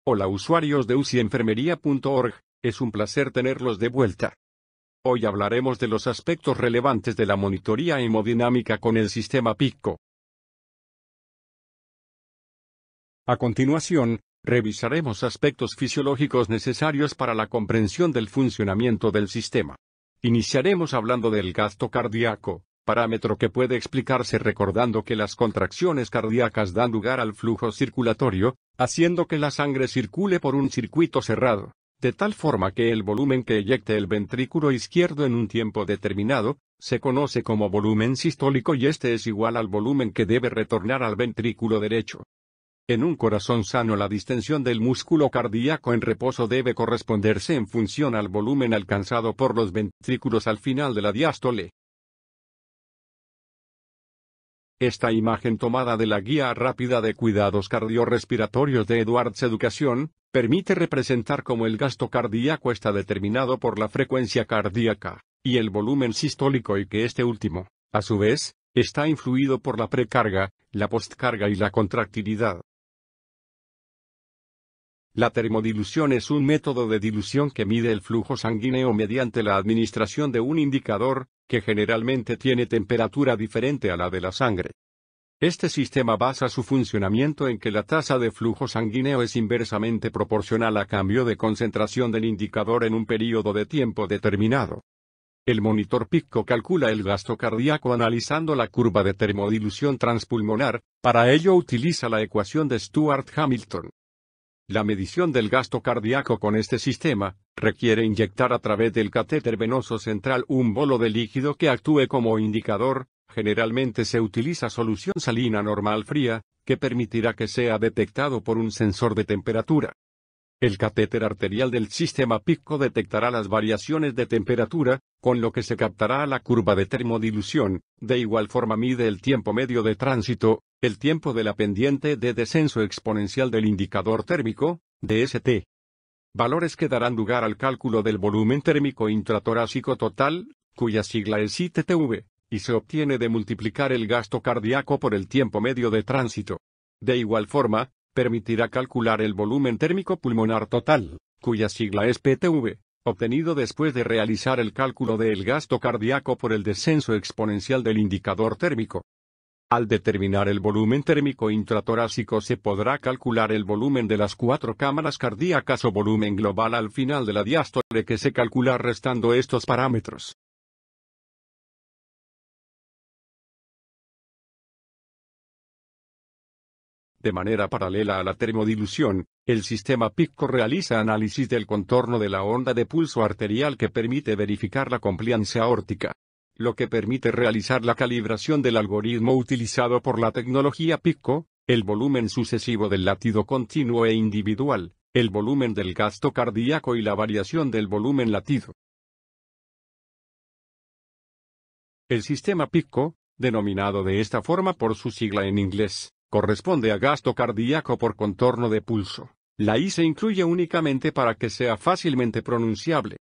Hola usuarios de ucienfermería.org, es un placer tenerlos de vuelta. Hoy hablaremos de los aspectos relevantes de la monitoría hemodinámica con el sistema PICCO. A continuación, revisaremos aspectos fisiológicos necesarios para la comprensión del funcionamiento del sistema. Iniciaremos hablando del gasto cardíaco, parámetro que puede explicarse recordando que las contracciones cardíacas dan lugar al flujo circulatorio, haciendo que la sangre circule por un circuito cerrado, de tal forma que el volumen que eyecte el ventrículo izquierdo en un tiempo determinado, se conoce como volumen sistólico y este es igual al volumen que debe retornar al ventrículo derecho. En un corazón sano la distensión del músculo cardíaco en reposo debe corresponderse en función al volumen alcanzado por los ventrículos al final de la diástole. Esta imagen tomada de la Guía Rápida de Cuidados Cardiorrespiratorios de Edwards Educación, permite representar cómo el gasto cardíaco está determinado por la frecuencia cardíaca, y el volumen sistólico y que este último, a su vez, está influido por la precarga, la postcarga y la contractilidad. La termodilución es un método de dilución que mide el flujo sanguíneo mediante la administración de un indicador, que generalmente tiene temperatura diferente a la de la sangre. Este sistema basa su funcionamiento en que la tasa de flujo sanguíneo es inversamente proporcional a cambio de concentración del indicador en un período de tiempo determinado. El monitor PICCO calcula el gasto cardíaco analizando la curva de termodilución transpulmonar, para ello utiliza la ecuación de Stewart-Hamilton. La medición del gasto cardíaco con este sistema, requiere inyectar a través del catéter venoso central un bolo de líquido que actúe como indicador, generalmente se utiliza solución salina normal fría, que permitirá que sea detectado por un sensor de temperatura. El catéter arterial del sistema PICCO detectará las variaciones de temperatura, con lo que se captará la curva de termodilución, de igual forma mide el tiempo medio de tránsito, el tiempo de la pendiente de descenso exponencial del indicador térmico, DST. Valores que darán lugar al cálculo del volumen térmico intratorácico total, cuya sigla es ITTV, y se obtiene de multiplicar el gasto cardíaco por el tiempo medio de tránsito. De igual forma, permitirá calcular el volumen térmico pulmonar total, cuya sigla es PTV, obtenido después de realizar el cálculo del gasto cardíaco por el descenso exponencial del indicador térmico. Al determinar el volumen térmico intratorácico se podrá calcular el volumen de las 4 cámaras cardíacas o volumen global al final de la diástole que se calcula restando estos parámetros. De manera paralela a la termodilución, el sistema PICCO realiza análisis del contorno de la onda de pulso arterial que permite verificar la compliance aórtica, lo que permite realizar la calibración del algoritmo utilizado por la tecnología PICCO, el volumen sucesivo del latido continuo e individual, el volumen del gasto cardíaco y la variación del volumen latido. El sistema PICCO, denominado de esta forma por su sigla en inglés, corresponde a gasto cardíaco por contorno de pulso. La I se incluye únicamente para que sea fácilmente pronunciable.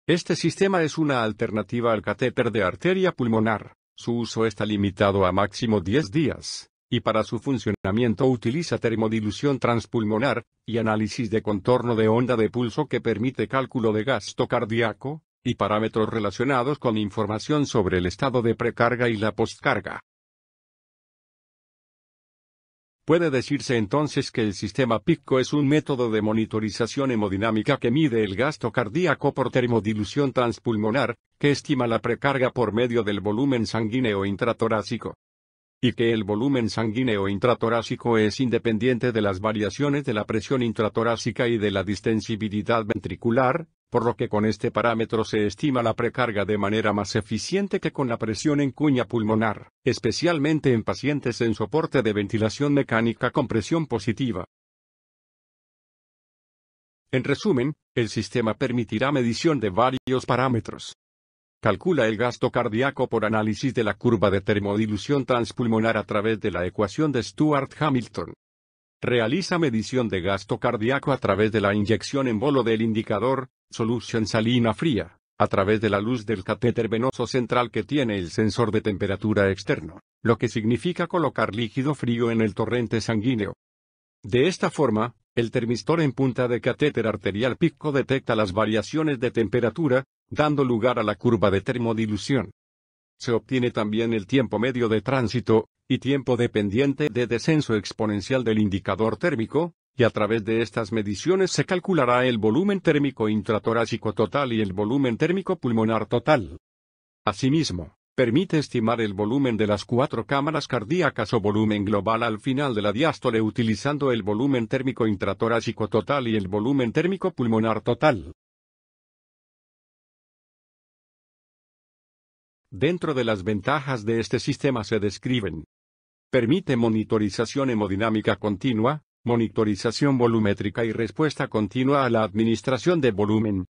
Este sistema es una alternativa al catéter de arteria pulmonar. Su uso está limitado a máximo 10 días, y para su funcionamiento utiliza termodilución transpulmonar, y análisis de contorno de onda de pulso que permite cálculo de gasto cardíaco, y parámetros relacionados con información sobre el estado de precarga y la postcarga. Puede decirse entonces que el sistema PICCO es un método de monitorización hemodinámica que mide el gasto cardíaco por termodilución transpulmonar, que estima la precarga por medio del volumen sanguíneo intratorácico. Y que el volumen sanguíneo intratorácico es independiente de las variaciones de la presión intratorácica y de la distensibilidad ventricular, por lo que con este parámetro se estima la precarga de manera más eficiente que con la presión en cuña pulmonar, especialmente en pacientes en soporte de ventilación mecánica con presión positiva. En resumen, el sistema permitirá medición de varios parámetros. Calcula el gasto cardíaco por análisis de la curva de termodilución transpulmonar a través de la ecuación de Stewart-Hamilton. Realiza medición de gasto cardíaco a través de la inyección en bolo del indicador, solución salina fría, a través de la luz del catéter venoso central que tiene el sensor de temperatura externo, lo que significa colocar líquido frío en el torrente sanguíneo. De esta forma, el termistor en punta de catéter arterial PICO detecta las variaciones de temperatura, dando lugar a la curva de termodilución. Se obtiene también el tiempo medio de tránsito, y tiempo dependiente de descenso exponencial del indicador térmico, y a través de estas mediciones se calculará el volumen térmico intratorácico total y el volumen térmico pulmonar total. Asimismo, permite estimar el volumen de las 4 cámaras cardíacas o volumen global al final de la diástole utilizando el volumen térmico intratorácico total y el volumen térmico pulmonar total. Dentro de las ventajas de este sistema se describen: permite monitorización hemodinámica continua, monitorización volumétrica y respuesta continua a la administración de volumen.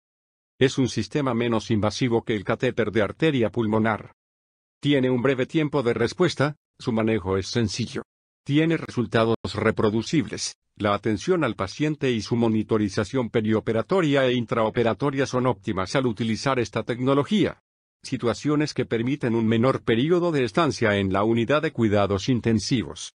Es un sistema menos invasivo que el catéter de arteria pulmonar. Tiene un breve tiempo de respuesta, su manejo es sencillo. Tiene resultados reproducibles. La atención al paciente y su monitorización perioperatoria e intraoperatoria son óptimas al utilizar esta tecnología. Situaciones que permiten un menor período de estancia en la unidad de cuidados intensivos.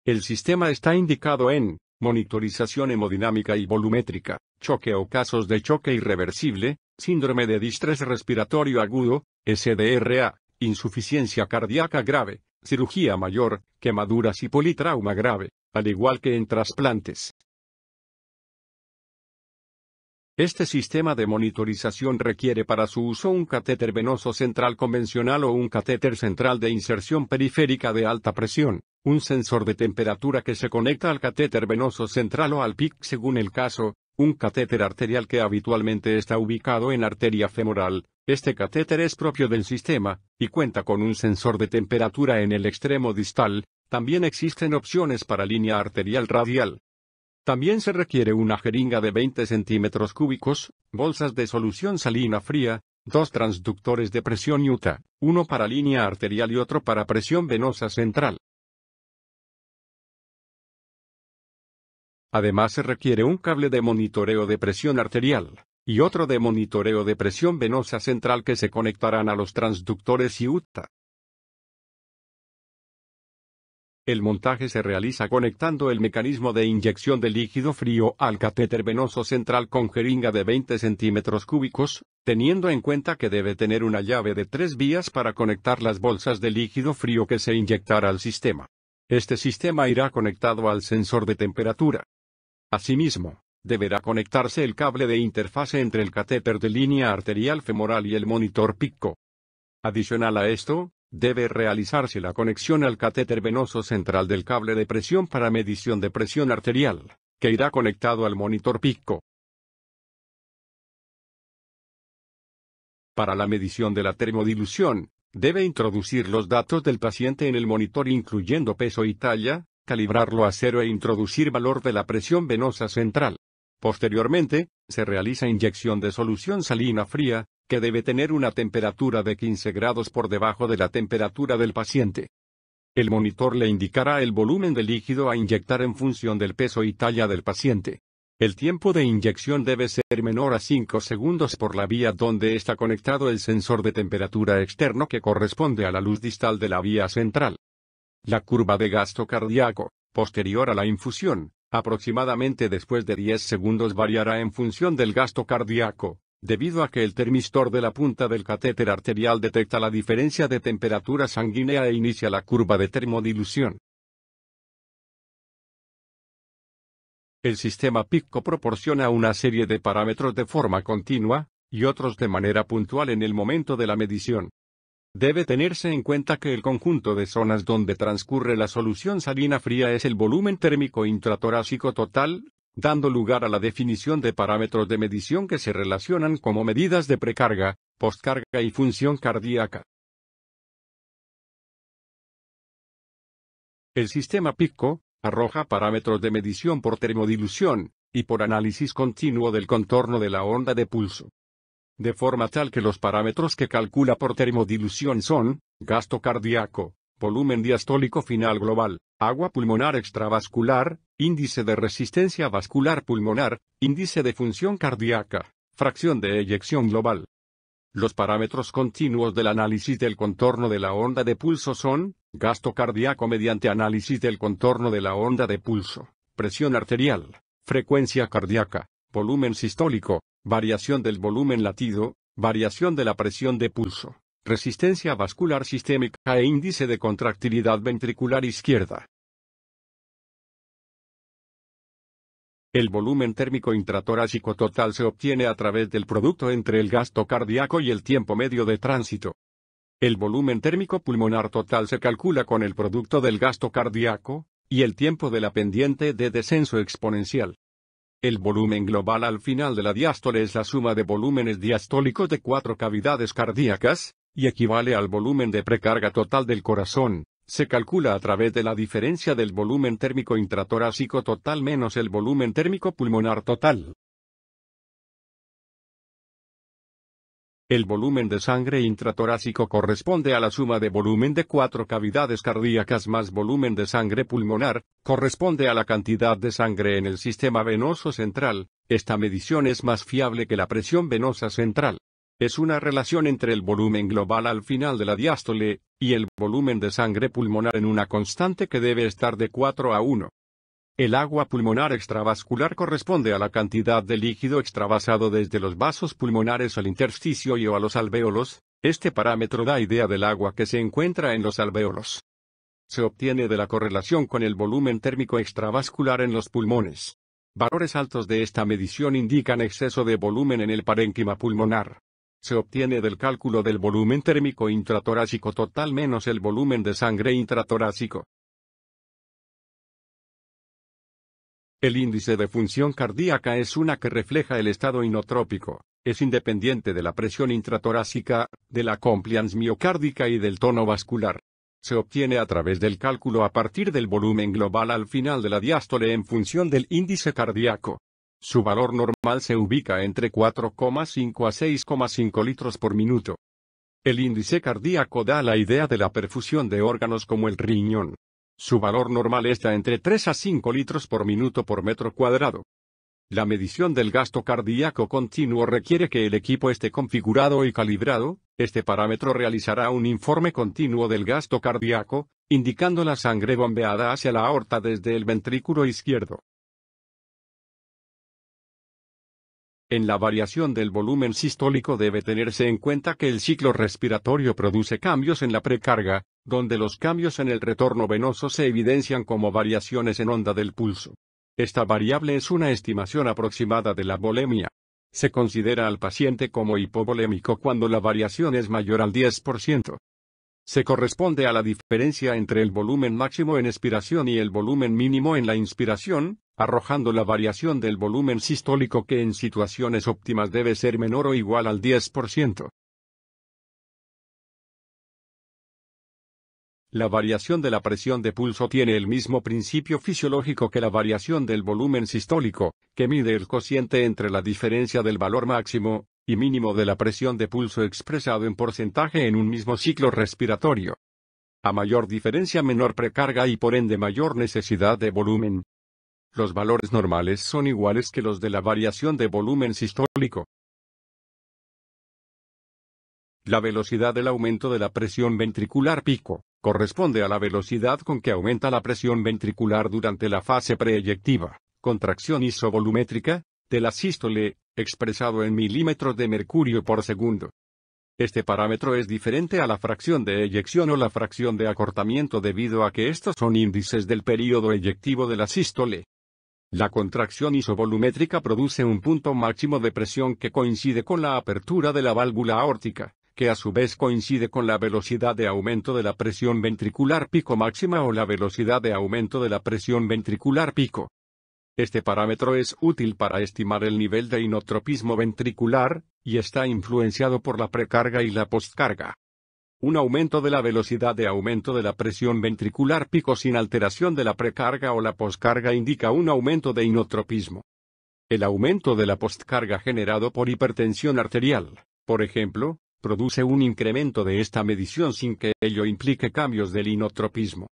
El sistema está indicado en monitorización hemodinámica y volumétrica, choque o casos de choque irreversible, síndrome de distrés respiratorio agudo, SDRA, insuficiencia cardíaca grave, cirugía mayor, quemaduras y politrauma grave, al igual que en trasplantes. Este sistema de monitorización requiere para su uso un catéter venoso central convencional o un catéter central de inserción periférica de alta presión, un sensor de temperatura que se conecta al catéter venoso central o al PIC según el caso, un catéter arterial que habitualmente está ubicado en arteria femoral. Este catéter es propio del sistema, y cuenta con un sensor de temperatura en el extremo distal. También existen opciones para línea arterial radial. También se requiere una jeringa de 20 centímetros cúbicos, bolsas de solución salina fría, 2 transductores de presión UTA, uno para línea arterial y otro para presión venosa central. Además se requiere un cable de monitoreo de presión arterial, y otro de monitoreo de presión venosa central que se conectarán a los transductores y UTA. El montaje se realiza conectando el mecanismo de inyección de líquido frío al catéter venoso central con jeringa de 20 centímetros cúbicos, teniendo en cuenta que debe tener una llave de 3 vías para conectar las bolsas de líquido frío que se inyectará al sistema. Este sistema irá conectado al sensor de temperatura. Asimismo, deberá conectarse el cable de interfase entre el catéter de línea arterial femoral y el monitor PICO. Adicional a esto, debe realizarse la conexión al catéter venoso central del cable de presión para medición de presión arterial, que irá conectado al monitor PICO. Para la medición de la termodilución, debe introducir los datos del paciente en el monitor incluyendo peso y talla, calibrarlo a 0 e introducir valor de la presión venosa central. Posteriormente, se realiza inyección de solución salina fría, que debe tener una temperatura de 15 grados por debajo de la temperatura del paciente. El monitor le indicará el volumen de líquido a inyectar en función del peso y talla del paciente. El tiempo de inyección debe ser menor a 5 segundos por la vía donde está conectado el sensor de temperatura externo que corresponde a la luz distal de la vía central. La curva de gasto cardíaco, posterior a la infusión, aproximadamente después de 10 segundos variará en función del gasto cardíaco, debido a que el termistor de la punta del catéter arterial detecta la diferencia de temperatura sanguínea e inicia la curva de termodilución. El sistema PICO proporciona una serie de parámetros de forma continua, y otros de manera puntual en el momento de la medición. Debe tenerse en cuenta que el conjunto de zonas donde transcurre la solución salina fría es el volumen térmico intratorácico total, dando lugar a la definición de parámetros de medición que se relacionan como medidas de precarga, postcarga y función cardíaca. El sistema PICO arroja parámetros de medición por termodilución, y por análisis continuo del contorno de la onda de pulso. De forma tal que los parámetros que calcula por termodilución son, gasto cardíaco, volumen diastólico final global, agua pulmonar extravascular, índice de resistencia vascular pulmonar, índice de función cardíaca, fracción de eyección global. Los parámetros continuos del análisis del contorno de la onda de pulso son: gasto cardíaco mediante análisis del contorno de la onda de pulso, presión arterial, frecuencia cardíaca, volumen sistólico, variación del volumen latido, variación de la presión de pulso, resistencia vascular sistémica e índice de contractilidad ventricular izquierda. El volumen térmico intratorácico total se obtiene a través del producto entre el gasto cardíaco y el tiempo medio de tránsito. El volumen térmico pulmonar total se calcula con el producto del gasto cardíaco y el tiempo de la pendiente de descenso exponencial. El volumen global al final de la diástole es la suma de volúmenes diastólicos de 4 cavidades cardíacas, y equivale al volumen de precarga total del corazón. Se calcula a través de la diferencia del volumen térmico intratorácico total menos el volumen térmico pulmonar total. El volumen de sangre intratorácico corresponde a la suma de volumen de 4 cavidades cardíacas más volumen de sangre pulmonar, corresponde a la cantidad de sangre en el sistema venoso central. Esta medición es más fiable que la presión venosa central. Es una relación entre el volumen global al final de la diástole y el volumen de sangre pulmonar en una constante que debe estar de 4 a 1. El agua pulmonar extravascular corresponde a la cantidad de líquido extravasado desde los vasos pulmonares al intersticio y o a los alvéolos. Este parámetro da idea del agua que se encuentra en los alvéolos. Se obtiene de la correlación con el volumen térmico extravascular en los pulmones. Valores altos de esta medición indican exceso de volumen en el parénquima pulmonar. Se obtiene del cálculo del volumen térmico intratorácico total menos el volumen de sangre intratorácico. El índice de función cardíaca es una que refleja el estado inotrópico, es independiente de la presión intratorácica, de la compliance miocárdica y del tono vascular. Se obtiene a través del cálculo a partir del volumen global al final de la diástole en función del índice cardíaco. Su valor normal se ubica entre 4,5 a 6,5 litros por minuto. El índice cardíaco da la idea de la perfusión de órganos como el riñón. Su valor normal está entre 3 a 5 litros por minuto por metro cuadrado. La medición del gasto cardíaco continuo requiere que el equipo esté configurado y calibrado. Este parámetro realizará un informe continuo del gasto cardíaco, indicando la sangre bombeada hacia la aorta desde el ventrículo izquierdo. En la variación del volumen sistólico debe tenerse en cuenta que el ciclo respiratorio produce cambios en la precarga, donde los cambios en el retorno venoso se evidencian como variaciones en onda del pulso. Esta variable es una estimación aproximada de la volemia. Se considera al paciente como hipovolémico cuando la variación es mayor al 10%. Se corresponde a la diferencia entre el volumen máximo en expiración y el volumen mínimo en la inspiración, arrojando la variación del volumen sistólico que en situaciones óptimas debe ser menor o igual al 10%. La variación de la presión de pulso tiene el mismo principio fisiológico que la variación del volumen sistólico, que mide el cociente entre la diferencia del valor máximo y mínimo de la presión de pulso expresado en porcentaje en un mismo ciclo respiratorio. A mayor diferencia, menor precarga y por ende mayor necesidad de volumen. Los valores normales son iguales que los de la variación de volumen sistólico. La velocidad del aumento de la presión ventricular pico corresponde a la velocidad con que aumenta la presión ventricular durante la fase preeyectiva, contracción isovolumétrica, de la sístole, expresado en milímetros de mercurio por segundo. Este parámetro es diferente a la fracción de eyección o la fracción de acortamiento debido a que estos son índices del período eyectivo de la sístole. La contracción isovolumétrica produce un punto máximo de presión que coincide con la apertura de la válvula aórtica, que a su vez coincide con la velocidad de aumento de la presión ventricular pico máxima o la velocidad de aumento de la presión ventricular pico. Este parámetro es útil para estimar el nivel de inotropismo ventricular, y está influenciado por la precarga y la postcarga. Un aumento de la velocidad de aumento de la presión ventricular pico sin alteración de la precarga o la postcarga indica un aumento de inotropismo. El aumento de la postcarga generado por hipertensión arterial, por ejemplo, produce un incremento de esta medición sin que ello implique cambios del inotropismo.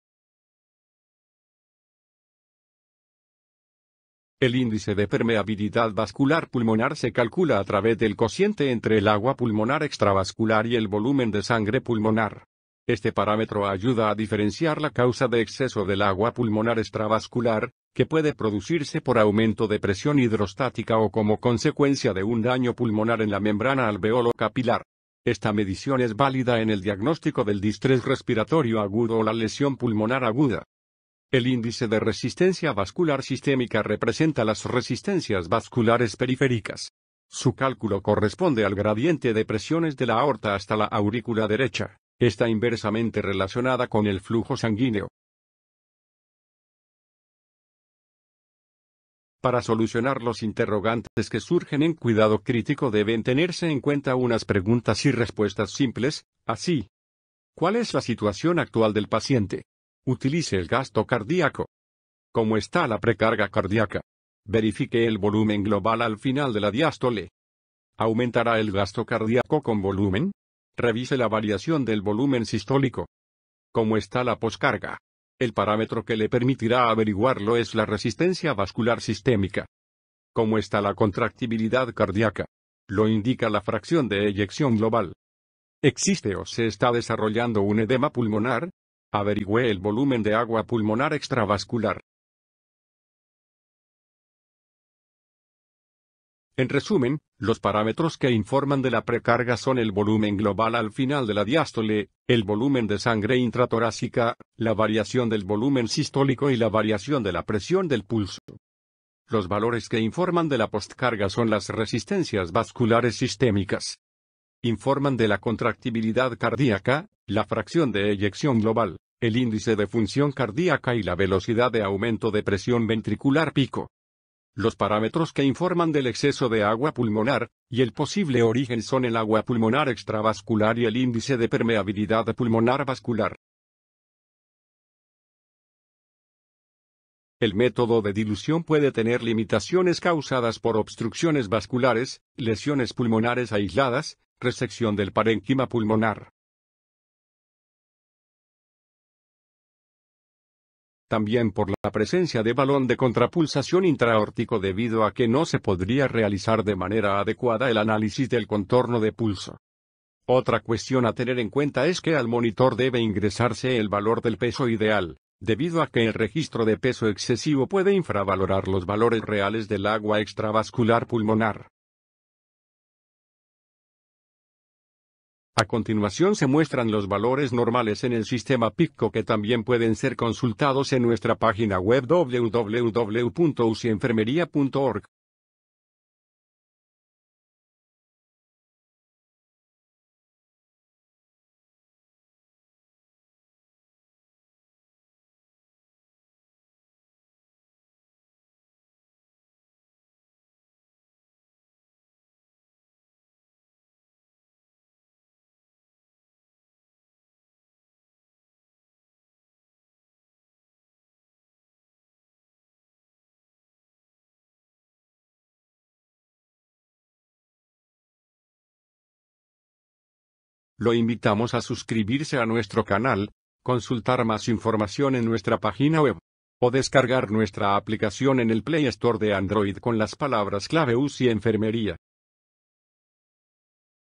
El índice de permeabilidad vascular pulmonar se calcula a través del cociente entre el agua pulmonar extravascular y el volumen de sangre pulmonar. Este parámetro ayuda a diferenciar la causa de exceso del agua pulmonar extravascular, que puede producirse por aumento de presión hidrostática o como consecuencia de un daño pulmonar en la membrana alveolo capilar. Esta medición es válida en el diagnóstico del distrés respiratorio agudo o la lesión pulmonar aguda. El índice de resistencia vascular sistémica representa las resistencias vasculares periféricas. Su cálculo corresponde al gradiente de presiones de la aorta hasta la aurícula derecha. Está inversamente relacionada con el flujo sanguíneo. Para solucionar los interrogantes que surgen en cuidado crítico deben tenerse en cuenta unas preguntas y respuestas simples, así. ¿Cuál es la situación actual del paciente? Utilice el gasto cardíaco. ¿Cómo está la precarga cardíaca? Verifique el volumen global al final de la diástole. ¿Aumentará el gasto cardíaco con volumen? Revise la variación del volumen sistólico. ¿Cómo está la poscarga? El parámetro que le permitirá averiguarlo es la resistencia vascular sistémica. ¿Cómo está la contractibilidad cardíaca? Lo indica la fracción de eyección global. ¿Existe o se está desarrollando un edema pulmonar? Averigüe el volumen de agua pulmonar extravascular. En resumen, los parámetros que informan de la precarga son el volumen global al final de la diástole, el volumen de sangre intratorácica, la variación del volumen sistólico y la variación de la presión del pulso. Los valores que informan de la postcarga son las resistencias vasculares sistémicas. Informan de la contractibilidad cardíaca, la fracción de eyección global, el índice de función cardíaca y la velocidad de aumento de presión ventricular pico. Los parámetros que informan del exceso de agua pulmonar, y el posible origen son el agua pulmonar extravascular y el índice de permeabilidad pulmonar vascular. El método de dilución puede tener limitaciones causadas por obstrucciones vasculares, lesiones pulmonares aisladas, resección del parénquima pulmonar. También por la presencia de balón de contrapulsación intraaórtico debido a que no se podría realizar de manera adecuada el análisis del contorno de pulso. Otra cuestión a tener en cuenta es que al monitor debe ingresarse el valor del peso ideal, debido a que el registro de peso excesivo puede infravalorar los valores reales del agua extravascular pulmonar. A continuación se muestran los valores normales en el sistema PICO que también pueden ser consultados en nuestra página web www.ucienfermería.org. Lo invitamos a suscribirse a nuestro canal, consultar más información en nuestra página web, o descargar nuestra aplicación en el Play Store de Android con las palabras clave UCI Enfermería.